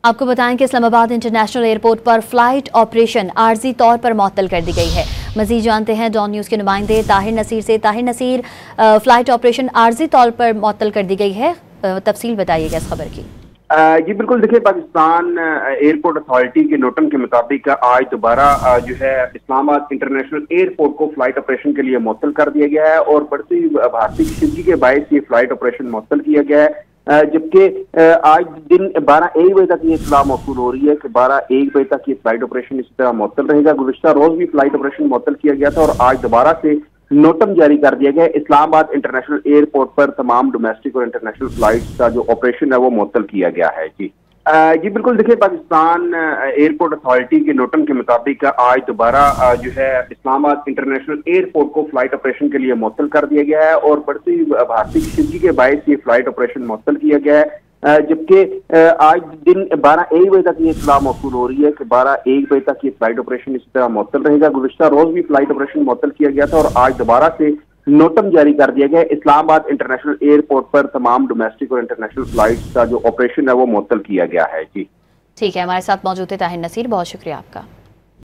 आपको बताएं कि इस्लामाबाद इंटरनेशनल एयरपोर्ट पर फ्लाइट ऑपरेशन आर्जी तौर पर मुअत्तल कर दी गई है। मजीद जानते हैं डॉन न्यूज़ के नुमाइंदे ताहिर नसीर से। ताहिर नसीर, फ्लाइट ऑपरेशन आर्जी तौर पर मुअत्तल कर दी गई है, तफसील बताइएगा इस खबर की। जी बिल्कुल, देखिए पाकिस्तान एयरपोर्ट अथॉरिटी के नोटन के मुताबिक आज दोबारा जो है इस्लामाबाद इंटरनेशनल एयरपोर्ट को फ्लाइट ऑपरेशन के लिए मुअत्तल कर दिया गया है और बढ़ती भारतीय कशीदगी के बायस ये फ्लाइट ऑपरेशन मुअत्तल किया गया है। जबकि आज दिन 12-1 बजे तक ये इत्तला मौसूल हो रही है कि 12-1 बजे तक ये फ्लाइट ऑपरेशन इसी तरह मुअत्तल रहेगा। गुज़िश्ता रोज भी फ्लाइट ऑपरेशन मुअत्तल किया गया था और आज दोबारा से नोटम जारी कर दिया गया। इस्लामाबाद इंटरनेशनल एयरपोर्ट पर तमाम डोमेस्टिक और इंटरनेशनल फ्लाइट्स का जो ऑपरेशन है वो मुअत्तल किया गया है। जी बिल्कुल, देखिए पाकिस्तान एयरपोर्ट अथॉरिटी के नोटन के मुताबिक आज दोबारा जो है इस्लामाबाद इंटरनेशनल एयरपोर्ट को फ्लाइट ऑपरेशन के लिए मुअत्तल कर दिया गया है और बढ़ती भारतीय कशीदगी के बायस ये फ्लाइट ऑपरेशन मुअत्तल किया गया है। जबकि आज दिन 12-1 बजे तक ये इत्तला मौसूल हो रही है कि 12-1 बजे तक ये फ्लाइट ऑपरेशन इसी तरह मुअत्तल रहेगा। गुज़िश्ता रोज भी फ्लाइट ऑपरेशन मुअत्तल किया गया था और आज दोबारा से नोटम जारी कर दिया गया। इस्लामाबाद इंटरनेशनल एयरपोर्ट पर तमाम डोमेस्टिक और इंटरनेशनल फ्लाइट्स का जो ऑपरेशन है वो मुअत्तल किया गया है। जी ठीक है, हमारे साथ मौजूद है ताहिर नसीर, बहुत शुक्रिया आपका।